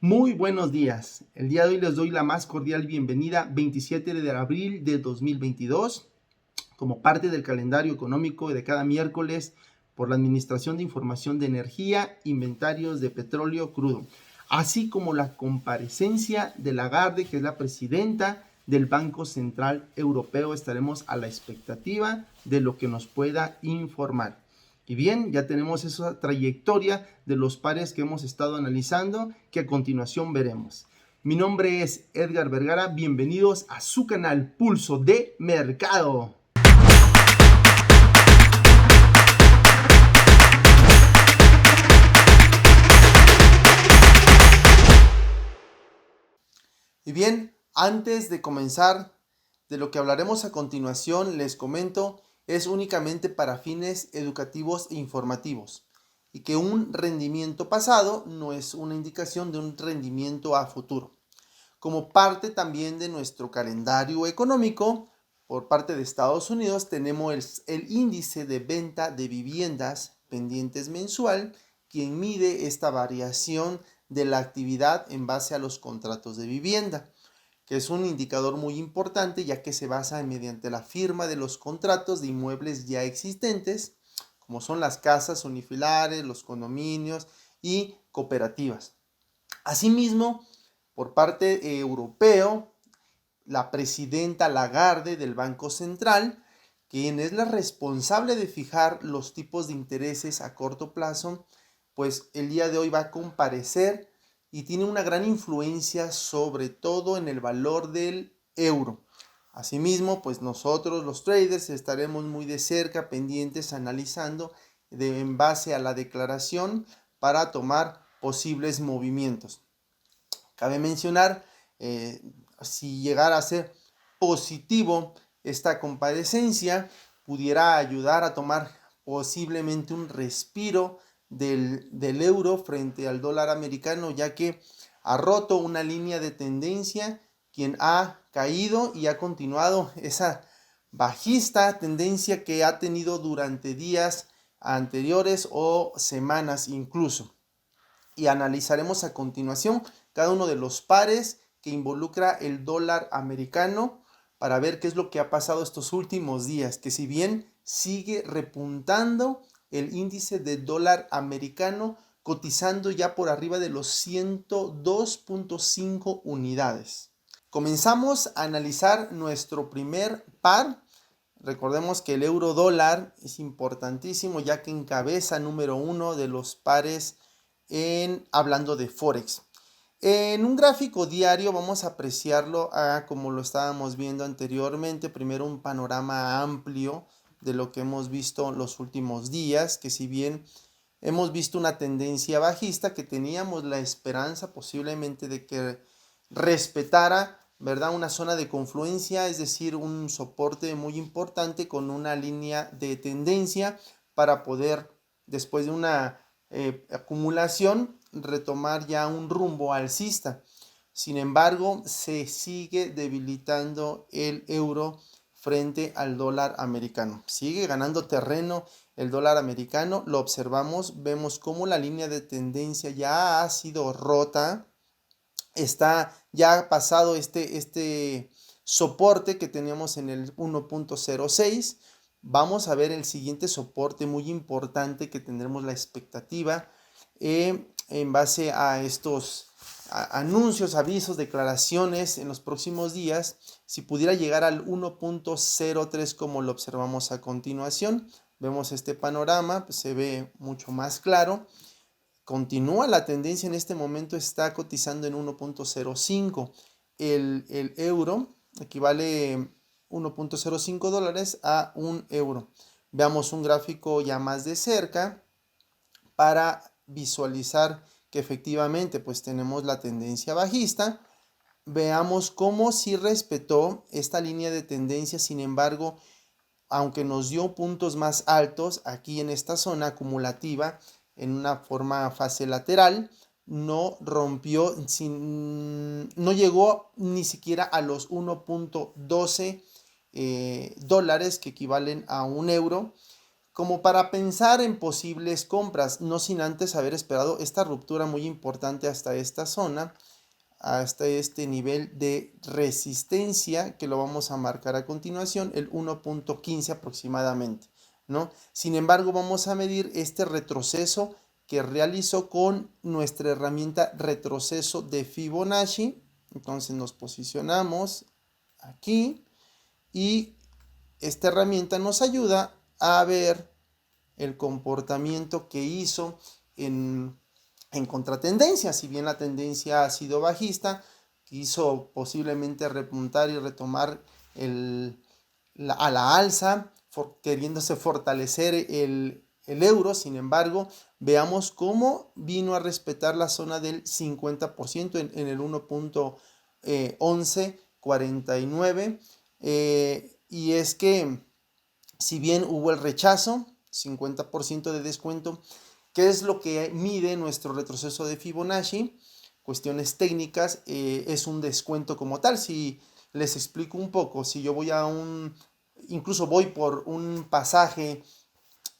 Muy buenos días. El día de hoy les doy la más cordial bienvenida 27 de abril de 2022 como parte del calendario económico de cada miércoles por la Administración de Información de Energía, Inventarios de Petróleo Crudo, así como la comparecencia de Lagarde, que es la presidenta del Banco Central Europeo. Estaremos a la expectativa de lo que nos pueda informar. Y bien, ya tenemos esa trayectoria de los pares que hemos estado analizando, que a continuación veremos. Mi nombre es Edgar Vergara, bienvenidos a su canal Pulso de Mercado. Y bien, antes de comenzar, de lo que hablaremos a continuación, les comento, es únicamente para fines educativos e informativos, y que un rendimiento pasado no es una indicación de un rendimiento a futuro. Como parte también de nuestro calendario económico, por parte de Estados Unidos, tenemos el índice de venta de viviendas pendientes mensual, quien mide esta variación de la actividad en base a los contratos de vivienda, que es un indicador muy importante ya que se basa mediante la firma de los contratos de inmuebles ya existentes, como son las casas unifiliares, los condominios y cooperativas. Asimismo, por parte europeo, la presidenta Lagarde del Banco Central, quien es la responsable de fijar los tipos de intereses a corto plazo, pues el día de hoy va a comparecer y tiene una gran influencia sobre todo en el valor del euro. Asimismo, pues nosotros los traders estaremos muy de cerca pendientes analizando en base a la declaración para tomar posibles movimientos. Cabe mencionar, si llegara a ser positivo esta comparecencia, pudiera ayudar a tomar posiblemente un respiro del euro frente al dólar americano, ya que ha roto una línea de tendencia, quien ha caído y ha continuado esa bajista tendencia que ha tenido durante días anteriores o semanas incluso. Y analizaremos a continuación cada uno de los pares que involucra el dólar americano para ver qué es lo que ha pasado estos últimos días, que si bien sigue repuntando el índice de dólar americano, cotizando ya por arriba de los 102.5 unidades. Comenzamos a analizar nuestro primer par. Recordemos que el euro dólar es importantísimo ya que encabeza número uno de los pares hablando de Forex. En un gráfico diario vamos a apreciarlo como lo estábamos viendo anteriormente. Primero un panorama amplio de lo que hemos visto los últimos días, que si bien hemos visto una tendencia bajista, que teníamos la esperanza posiblemente de que respetara, ¿verdad?, una zona de confluencia, es decir, un soporte muy importante con una línea de tendencia para poder, después de una acumulación, retomar ya un rumbo alcista. Sin embargo, se sigue debilitando el euro frente al dólar americano. Sigue ganando terreno el dólar americano. Lo observamos, vemos cómo la línea de tendencia ya ha sido rota. Está ya pasado este soporte que teníamos en el 1.06. Vamos a ver el siguiente soporte muy importante que tendremos la expectativa en base a estos anuncios, avisos, declaraciones en los próximos días. Si pudiera llegar al 1.03 como lo observamos a continuación, vemos este panorama, pues se ve mucho más claro. Continúa la tendencia, en este momento está cotizando en 1.05. El euro equivale 1.05 dólares a un euro. Veamos un gráfico ya más de cerca para visualizar que efectivamente pues tenemos la tendencia bajista. Veamos cómo sí respetó esta línea de tendencia, sin embargo, aunque nos dio puntos más altos aquí en esta zona acumulativa en una forma fase lateral, no rompió, no llegó ni siquiera a los 1.12 dólares que equivalen a un euro, como para pensar en posibles compras, no sin antes haber esperado esta ruptura muy importante hasta esta zona, hasta este nivel de resistencia que lo vamos a marcar a continuación, el 1.15 aproximadamente, ¿no? Sin embargo, vamos a medir este retroceso que realizó con nuestra herramienta retroceso de Fibonacci. Entonces nos posicionamos aquí y esta herramienta nos ayuda a ver el comportamiento que hizo en contratendencia. Si bien la tendencia ha sido bajista, quiso posiblemente repuntar y retomar a la alza, queriéndose fortalecer el euro. Sin embargo, veamos cómo vino a respetar la zona del 50% en el 1.1149. Y es que si bien hubo el rechazo, 50% de descuento, ¿qué es lo que mide nuestro retroceso de Fibonacci? Cuestiones técnicas, es un descuento como tal. Si les explico un poco, si yo voy incluso voy por un pasaje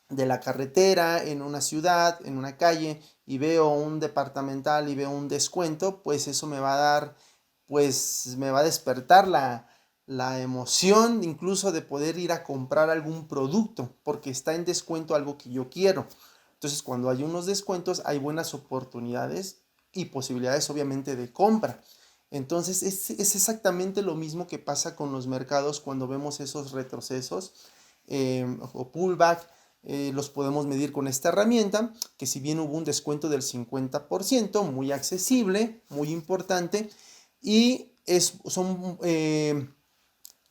de la carretera en una ciudad, en una calle, y veo un departamental y veo un descuento, pues eso me va a dar, pues me va a despertar la emoción incluso de poder ir a comprar algún producto, porque está en descuento algo que yo quiero. Entonces, cuando hay unos descuentos, hay buenas oportunidades y posibilidades, obviamente, de compra. Entonces, es exactamente lo mismo que pasa con los mercados cuando vemos esos retrocesos o pullback. Los podemos medir con esta herramienta, que si bien hubo un descuento del 50%, muy accesible, muy importante, y son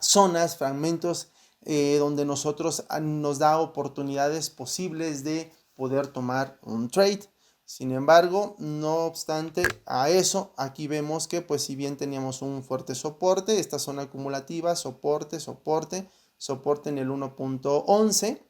zonas, fragmentos donde nosotros nos da oportunidades posibles de poder tomar un trade. Sin embargo, no obstante a eso, aquí vemos que pues si bien teníamos un fuerte soporte, esta zona acumulativa, soporte, soporte, soporte en el 1.11,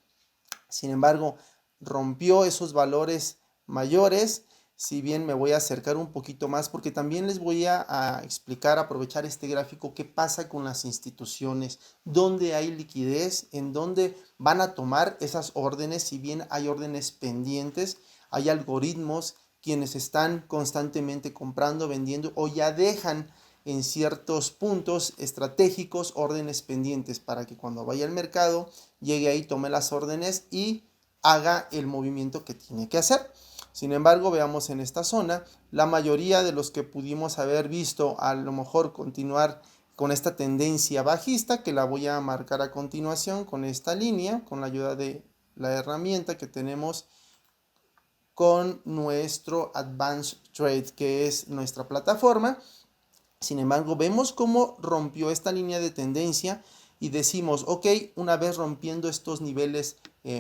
sin embargo, rompió esos valores mayores. Si bien me voy a acercar un poquito más, porque también les voy a explicar, aprovechar este gráfico, qué pasa con las instituciones, dónde hay liquidez, en dónde van a tomar esas órdenes. Si bien hay órdenes pendientes, hay algoritmos quienes están constantemente comprando, vendiendo o ya dejan en ciertos puntos estratégicos órdenes pendientes para que cuando vaya al mercado llegue ahí, tome las órdenes y haga el movimiento que tiene que hacer. Sin embargo, veamos en esta zona, la mayoría de los que pudimos haber visto a lo mejor continuar con esta tendencia bajista, que la voy a marcar a continuación con esta línea, con la ayuda de la herramienta que tenemos con nuestro Advanced Trade, que es nuestra plataforma. Sin embargo, vemos cómo rompió esta línea de tendencia y decimos, ok, una vez rompiendo estos niveles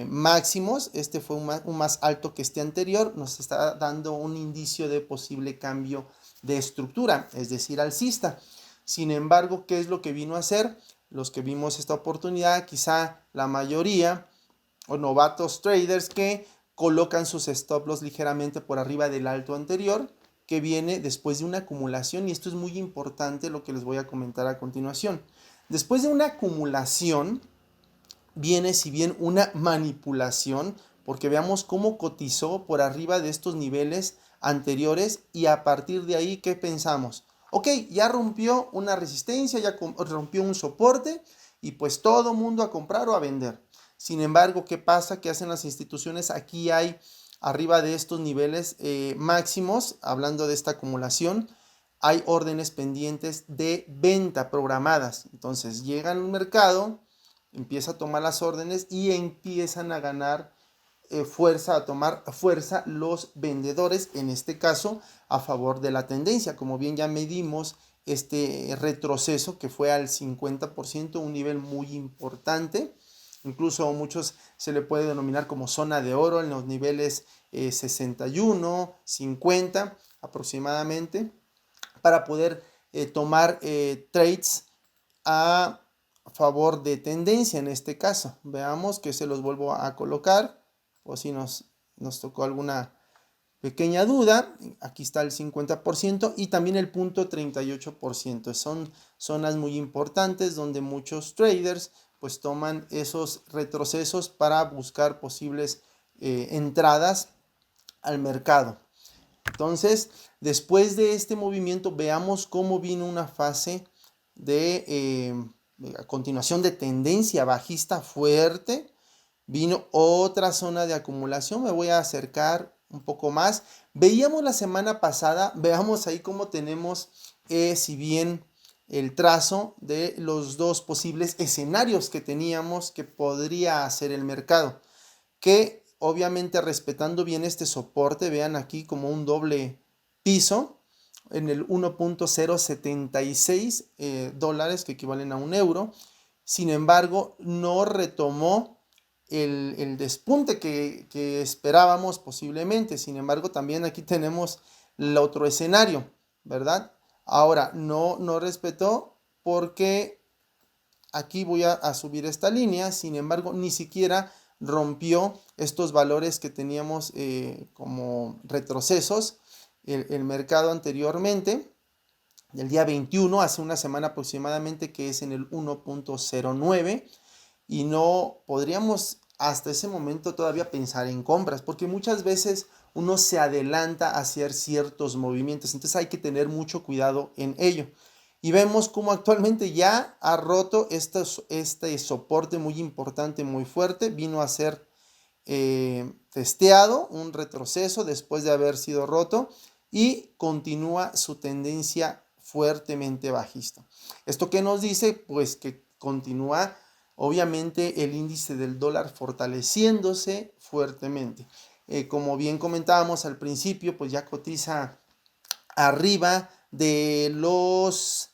máximos, este fue un más alto que este anterior, nos está dando un indicio de posible cambio de estructura, es decir, alcista. Sin embargo, ¿qué es lo que vino a hacer? Los que vimos esta oportunidad, quizá la mayoría, o novatos traders que colocan sus stop loss ligeramente por arriba del alto anterior, que viene después de una acumulación, y esto es muy importante lo que les voy a comentar a continuación. Después de una acumulación viene, si bien, una manipulación, porque veamos cómo cotizó por arriba de estos niveles anteriores y a partir de ahí, ¿qué pensamos? Ok, ya rompió una resistencia, ya rompió un soporte y pues todo mundo a comprar o a vender. Sin embargo, ¿qué pasa? ¿Qué hacen las instituciones? Aquí hay arriba de estos niveles máximos, hablando de esta acumulación, hay órdenes pendientes de venta programadas. Entonces llegan al mercado, empieza a tomar las órdenes y empiezan a ganar fuerza, a tomar fuerza los vendedores, en este caso a favor de la tendencia. Como bien ya medimos este retroceso que fue al 50%, un nivel muy importante. Incluso a muchos se le puede denominar como zona de oro en los niveles 61, 50 aproximadamente, para poder tomar trades a favor de tendencia en este caso. Veamos que se los vuelvo a colocar o si nos tocó alguna pequeña duda. Aquí está el 50% y también el punto 38%. Son zonas muy importantes donde muchos traders pues toman esos retrocesos para buscar posibles entradas al mercado. Entonces, después de este movimiento, veamos cómo vino una fase de a continuación de tendencia bajista fuerte. Vino otra zona de acumulación. Me voy a acercar un poco más. Veíamos la semana pasada, veamos ahí cómo tenemos, si bien el trazo de los dos posibles escenarios que teníamos que podría hacer el mercado, que obviamente respetando bien este soporte, vean aquí como un doble piso en el 1.076 dólares, que equivalen a un euro. Sin embargo, no retomó el despunte que esperábamos posiblemente. Sin embargo, también aquí tenemos el otro escenario, ¿verdad? Ahora, no respetó porque aquí voy a subir esta línea. Sin embargo, ni siquiera rompió estos valores que teníamos como retrocesos el mercado anteriormente, del día 21, hace una semana aproximadamente, que es en el 1.09, y no podríamos hasta ese momento todavía pensar en compras, porque muchas veces uno se adelanta a hacer ciertos movimientos, entonces hay que tener mucho cuidado en ello. Y vemos cómo actualmente ya ha roto este soporte muy importante, muy fuerte, vino a ser testeado, un retroceso después de haber sido roto, y continúa su tendencia fuertemente bajista. ¿Esto qué nos dice? Pues que continúa obviamente el índice del dólar fortaleciéndose fuertemente. Como bien comentábamos al principio, pues ya cotiza arriba de los,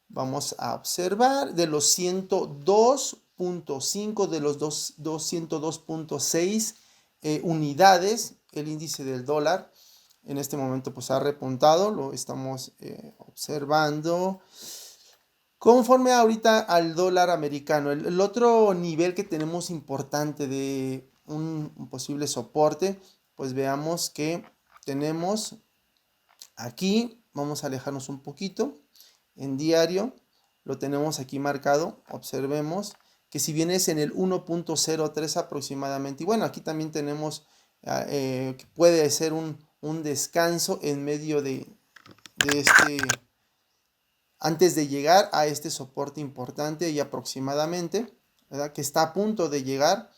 vamos a observar, de los 102.5, de los 202.6 unidades, el índice del dólar. En este momento pues ha repuntado, lo estamos observando. Conforme ahorita al dólar americano, el otro nivel que tenemos importante de un posible soporte, pues veamos que tenemos aquí, vamos a alejarnos un poquito, en diario, lo tenemos aquí marcado, observemos que si bien es en el 1.03 aproximadamente, y bueno, aquí también tenemos que puede ser un descanso en medio de este, antes de llegar a este soporte importante y aproximadamente, ¿verdad? Que está a punto de llegar,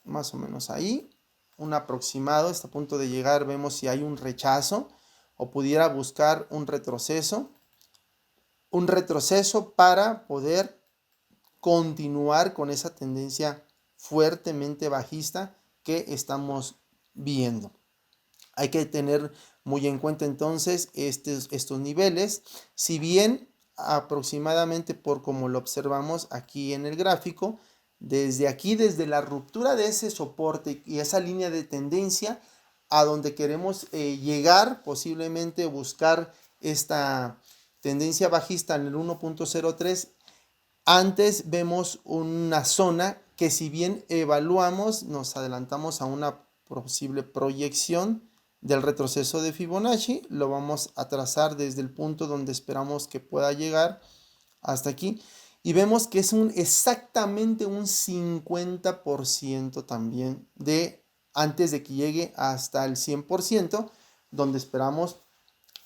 más o menos ahí, un aproximado, está a punto de llegar, vemos si hay un rechazo o pudiera buscar un retroceso para poder continuar con esa tendencia fuertemente bajista que estamos viendo. Hay que tener muy en cuenta entonces estos niveles, si bien aproximadamente por como lo observamos aquí en el gráfico, desde aquí, desde la ruptura de ese soporte y esa línea de tendencia a donde queremos llegar, posiblemente buscar esta tendencia bajista en el 1.03, antes vemos una zona que si bien evaluamos, nos adelantamos a una posible proyección del retroceso de Fibonacci, lo vamos a trazar desde el punto donde esperamos que pueda llegar hasta aquí, y vemos que es exactamente un 50% también de antes de que llegue hasta el 100%, donde esperamos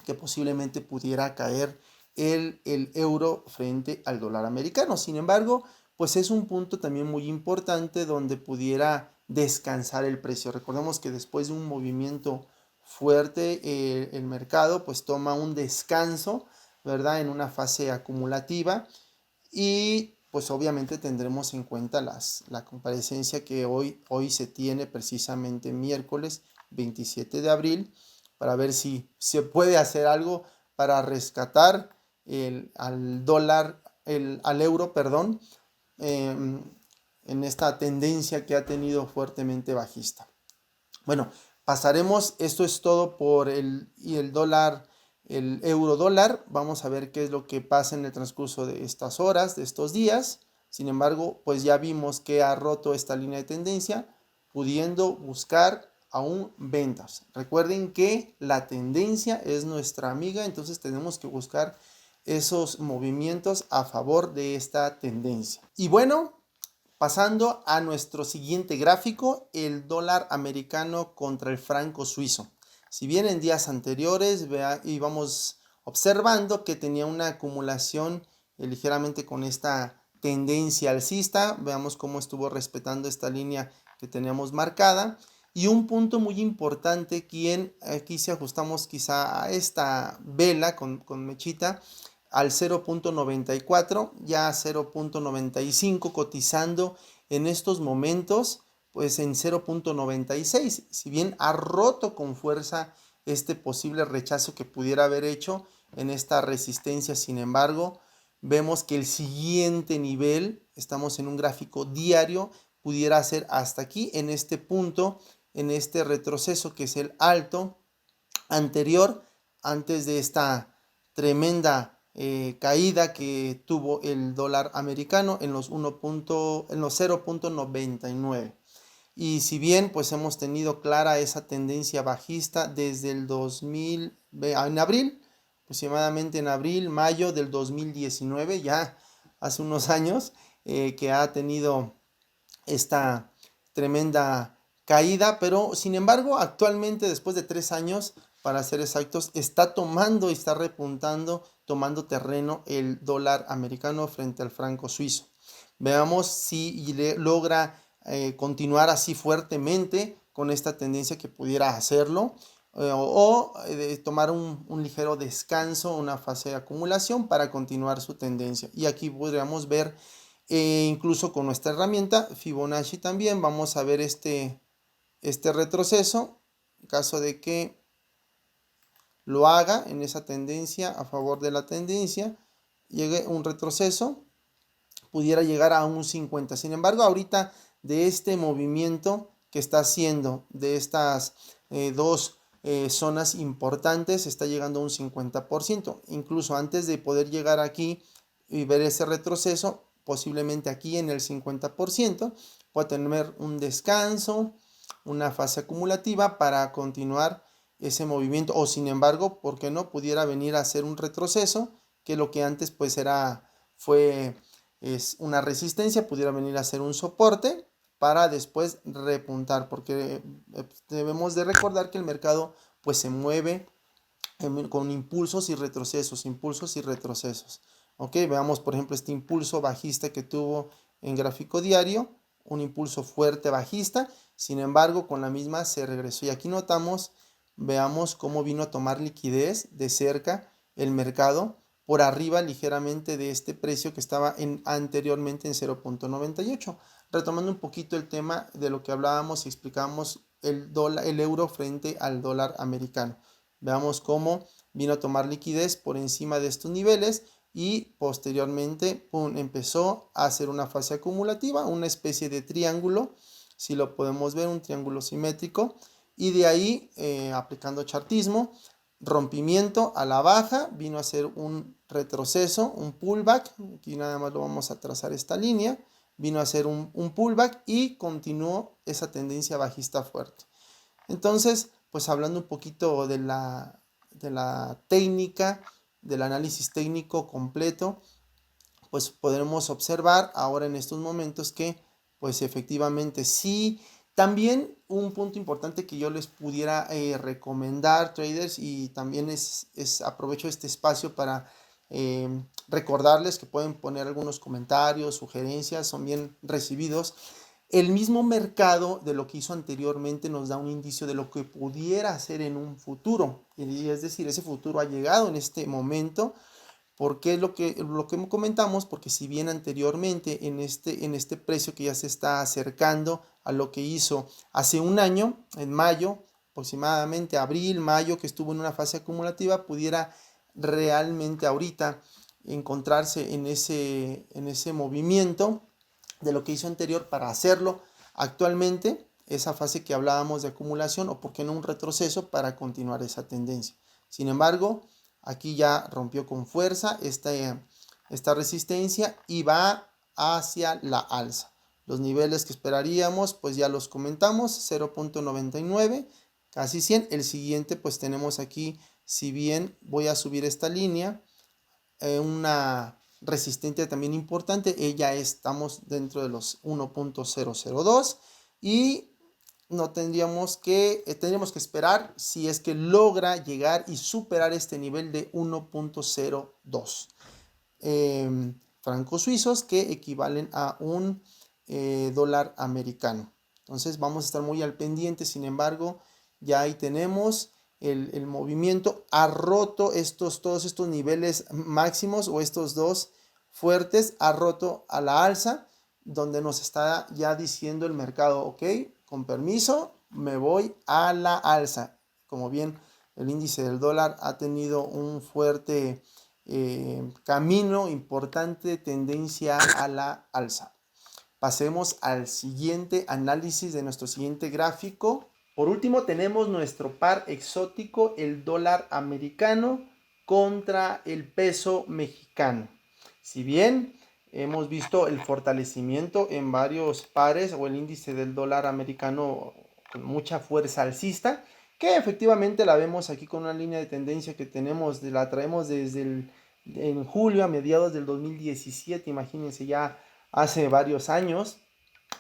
que posiblemente pudiera caer el euro frente al dólar americano. Sin embargo, pues es un punto también muy importante donde pudiera descansar el precio. Recordemos que después de un movimiento fuerte, el mercado pues toma un descanso, ¿verdad? En una fase acumulativa, y pues obviamente tendremos en cuenta la comparecencia que hoy se tiene precisamente miércoles 27 de abril, para ver si se puede hacer algo para rescatar al dólar, al euro, perdón, en esta tendencia que ha tenido fuertemente bajista. Bueno, pasaremos, esto es todo por el dólar, el euro dólar. Vamos a ver qué es lo que pasa en el transcurso de estas horas, de estos días. Sin embargo, pues ya vimos que ha roto esta línea de tendencia, pudiendo buscar aún ventas. Recuerden que la tendencia es nuestra amiga, entonces tenemos que buscar esos movimientos a favor de esta tendencia. Y bueno, pasando a nuestro siguiente gráfico, el dólar americano contra el franco suizo. Si bien en días anteriores íbamos observando que tenía una acumulación ligeramente con esta tendencia alcista, veamos cómo estuvo respetando esta línea que teníamos marcada. Y un punto muy importante, aquí si ajustamos quizá a esta vela con mechita, al 0.94, ya 0.95 cotizando en estos momentos pues en 0.96. Si bien ha roto con fuerza este posible rechazo que pudiera haber hecho en esta resistencia, sin embargo, vemos que el siguiente nivel, estamos en un gráfico diario, pudiera ser hasta aquí, en este punto, en este retroceso que es el alto anterior, antes de esta tremenda caída que tuvo el dólar americano en los 0.99. Y si bien pues hemos tenido clara esa tendencia bajista desde el 2000, en abril, aproximadamente en abril, mayo del 2019, ya hace unos años, que ha tenido esta tremenda caída, pero sin embargo actualmente después de 3 años, para ser exactos, está tomando y está repuntando, tomando terreno el dólar americano frente al franco suizo. Veamos si logra continuar así fuertemente con esta tendencia que pudiera hacerlo o tomar un ligero descanso, una fase de acumulación para continuar su tendencia. Y aquí podríamos ver incluso con nuestra herramienta Fibonacci también vamos a ver este retroceso en caso de que lo haga en esa tendencia, a favor de la tendencia, llegue un retroceso, pudiera llegar a un 50. Sin embargo, ahorita de este movimiento que está haciendo de estas dos zonas importantes, está llegando a un 50%. Incluso antes de poder llegar aquí y ver ese retroceso, posiblemente aquí en el 50%, pueda tener un descanso, una fase acumulativa para continuar ese movimiento, o sin embargo, ¿por qué no? Pudiera venir a hacer un retroceso, que lo que antes pues es una resistencia, pudiera venir a ser un soporte para después repuntar, porque debemos de recordar que el mercado pues se mueve con impulsos y retrocesos, impulsos y retrocesos. Ok, veamos por ejemplo este impulso bajista que tuvo en gráfico diario, un impulso fuerte bajista, sin embargo con la misma se regresó y aquí notamos, veamos cómo vino a tomar liquidez de cerca el mercado por arriba ligeramente de este precio que estaba anteriormente en 0.98. Retomando un poquito el tema de lo que hablábamos y explicábamos el euro frente al dólar americano. Veamos cómo vino a tomar liquidez por encima de estos niveles y posteriormente empezó a hacer una fase acumulativa, una especie de triángulo, si lo podemos ver, un triángulo simétrico, y de ahí aplicando chartismo, rompimiento a la baja, vino a hacer un retroceso, un pullback, aquí nada más lo vamos a trazar esta línea, vino a hacer un pullback y continuó esa tendencia bajista fuerte. Entonces, pues hablando un poquito de la técnica, del análisis técnico completo, pues podremos observar ahora en estos momentos que pues efectivamente sí. También un punto importante que yo les pudiera recomendar, traders, y también aprovecho este espacio para recordarles que pueden poner algunos comentarios, sugerencias, son bien recibidos. El mismo mercado de lo que hizo anteriormente nos da un indicio de lo que pudiera hacer en un futuro. Y es decir, ese futuro ha llegado en este momento. Porque es lo que comentamos, porque si bien anteriormente en este precio que ya se está acercando a lo que hizo hace un año, en mayo, aproximadamente abril, mayo, que estuvo en una fase acumulativa, pudiera realmente ahorita encontrarse en ese movimiento de lo que hizo anterior para hacerlo actualmente, esa fase que hablábamos de acumulación o por qué no un retroceso para continuar esa tendencia. Sin embargo, aquí ya rompió con fuerza esta resistencia y va hacia la alza. Los niveles que esperaríamos, pues ya los comentamos, 0.99, casi 100. El siguiente, pues tenemos aquí, si bien voy a subir esta línea, una resistencia también importante. Estamos dentro de los 1.002 y no tendríamos que esperar si es que logra llegar y superar este nivel de 1.02 francos suizos, que equivalen a un dólar americano. Entonces vamos a estar muy al pendiente. Sin embargo, ya ahí tenemos el movimiento. Ha roto todos estos niveles máximos, o estos dos fuertes, ha roto a la alza, donde nos está ya diciendo el mercado: ok, con permiso, me voy a la alza. Como bien, el índice del dólar ha tenido un fuerte camino importante, tendencia a la alza. Pasemos al siguiente análisis de nuestro siguiente gráfico. Por último, tenemos nuestro par exótico, el dólar americano contra el peso mexicano. Si bien hemos visto el fortalecimiento en varios pares, o el índice del dólar americano con mucha fuerza alcista, que efectivamente la vemos aquí con una línea de tendencia que la traemos desde en julio, a mediados del 2017, imagínense, ya hace varios años.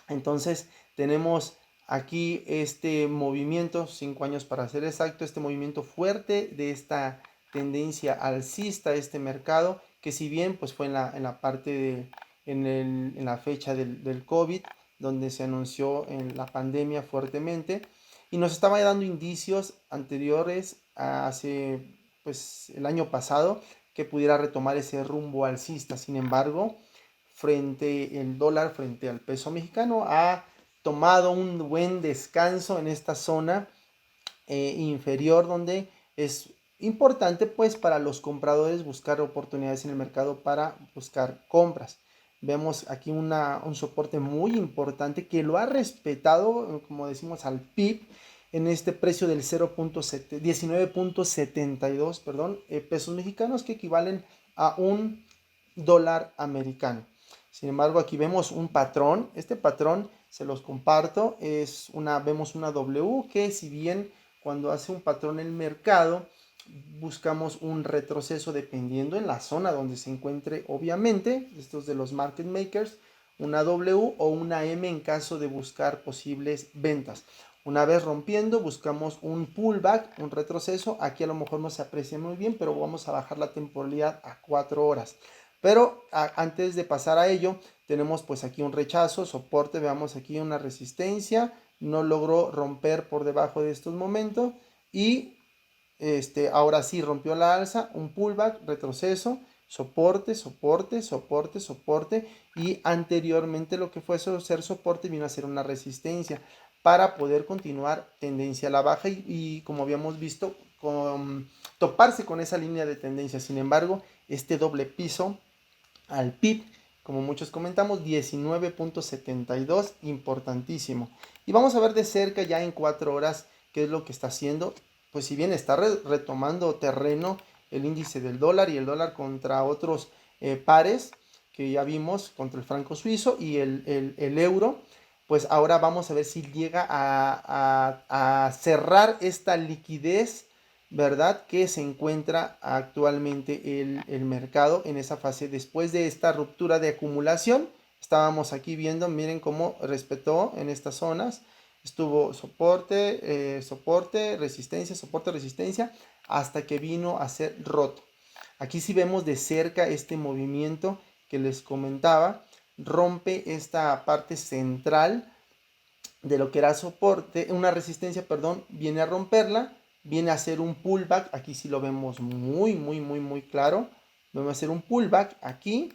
Entonces tenemos aquí este movimiento, 5 años para ser exacto, este movimiento fuerte de esta tendencia alcista, este mercado, que si bien pues fue en la parte en la fecha del COVID, donde se anunció en la pandemia fuertemente, y nos estaba dando indicios anteriores hace pues el año pasado que pudiera retomar ese rumbo alcista. Sin embargo, el dólar frente al peso mexicano ha tomado un buen descanso en esta zona inferior, donde es importante pues para los compradores buscar oportunidades en el mercado para buscar compras. Vemos aquí un soporte muy importante que lo ha respetado, como decimos, al PIB, en este precio del 19.72 pesos mexicanos, que equivalen a un dólar americano. Sin embargo, aquí vemos un patrón. Este patrón se los comparto. Vemos una W, que si bien cuando hace un patrón el mercado, buscamos un retroceso dependiendo en la zona donde se encuentre, obviamente, estos de los market makers, una W o una M en caso de buscar posibles ventas. Una vez rompiendo, buscamos un pullback, un retroceso. Aquí a lo mejor no se aprecia muy bien, pero vamos a bajar la temporalidad a 4 horas. Pero antes de pasar a ello, tenemos pues aquí un rechazo, soporte, veamos aquí una resistencia, no logró romper por debajo de estos momentos, y ahora sí rompió la alza, un pullback, retroceso, soporte, soporte, soporte, soporte, y anteriormente lo que fue ser soporte vino a ser una resistencia para poder continuar tendencia a la baja y como habíamos visto, toparse con esa línea de tendencia. Sin embargo, este doble piso al PIB, como muchos comentamos, 19.72, importantísimo. Y vamos a ver de cerca ya en 4 horas qué es lo que está haciendo. Pues si bien está retomando terreno el índice del dólar, y el dólar contra otros pares que ya vimos, contra el franco suizo y el euro, pues ahora vamos a ver si llega a cerrar esta liquidez, ¿verdad?, que se encuentra actualmente el mercado en esa fase después de esta ruptura de acumulación. Estábamos aquí viendo, miren cómo respetó en estas zonas, estuvo soporte, soporte, resistencia, soporte, resistencia, hasta que vino a ser roto. Aquí sí vemos de cerca este movimiento que les comentaba, rompe esta parte central de lo que era soporte, una resistencia, perdón, viene a romperla, viene a hacer un pullback. Aquí sí lo vemos muy, muy, muy, muy claro. Vamos a hacer un pullback aquí.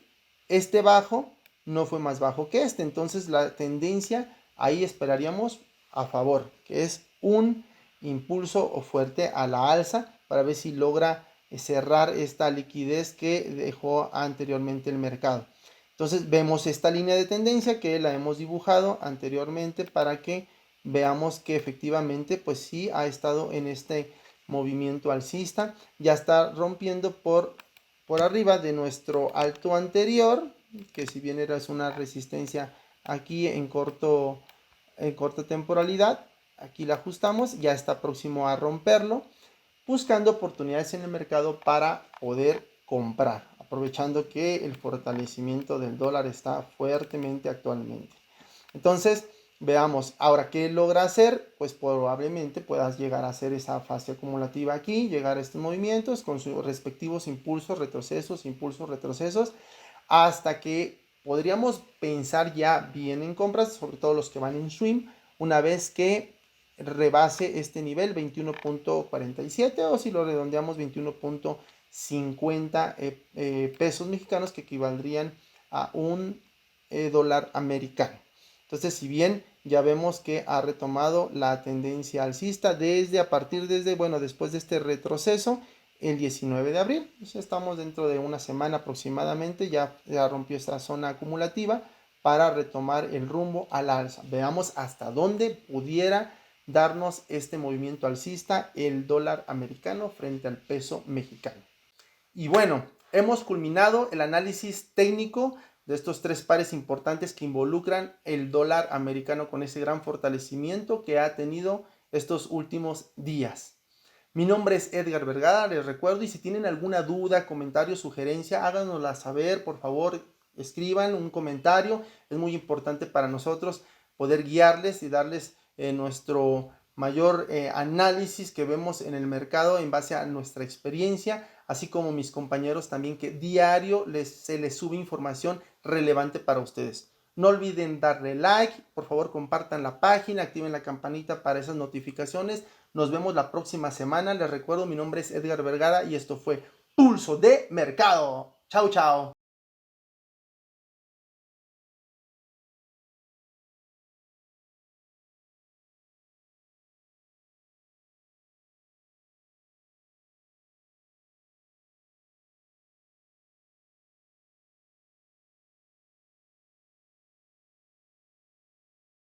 Este bajo no fue más bajo que este. Entonces la tendencia ahí esperaríamos a favor, que es un impulso o fuerte a la alza, para ver si logra cerrar esta liquidez que dejó anteriormente el mercado. Entonces vemos esta línea de tendencia que la hemos dibujado anteriormente, para que veamos que efectivamente pues sí ha estado en este movimiento alcista. Ya está rompiendo por arriba de nuestro alto anterior, que si bien era una resistencia aquí en corta temporalidad, aquí la ajustamos, ya está próximo a romperlo, buscando oportunidades en el mercado para poder comprar. aprovechando que el fortalecimiento del dólar está fuertemente actualmente. Entonces, veamos, ahora, ¿qué logra hacer? Pues probablemente puedas llegar a hacer esa fase acumulativa aquí, llegar a estos movimientos con sus respectivos impulsos, retrocesos, hasta que podríamos pensar ya bien en compras, sobre todo los que van en swing, una vez que rebase este nivel 21.47 o si lo redondeamos 21.50 pesos mexicanos, que equivaldrían a un dólar americano. Entonces, si bien ya vemos que ha retomado la tendencia alcista después de este retroceso el 19 de abril. Entonces, estamos dentro de una semana aproximadamente, ya rompió esta zona acumulativa para retomar el rumbo al alza. Veamos hasta dónde pudiera darnos este movimiento alcista el dólar americano frente al peso mexicano. Y bueno, hemos culminado el análisis técnico de estos tres pares importantes que involucran el dólar americano con ese gran fortalecimiento que ha tenido estos últimos días. Mi nombre es Edgar Vergara, les recuerdo, y si tienen alguna duda, comentario, sugerencia, háganosla saber, por favor, escriban un comentario. Es muy importante para nosotros poder guiarles y darles nuestro mayor análisis que vemos en el mercado en base a nuestra experiencia, así como mis compañeros también, que diario se les sube información relevante para ustedes. No olviden darle like, por favor compartan la página, activen la campanita para esas notificaciones. Nos vemos la próxima semana. Les recuerdo, mi nombre es Edgar Vergara y esto fue Pulso de Mercado. Chao, chao.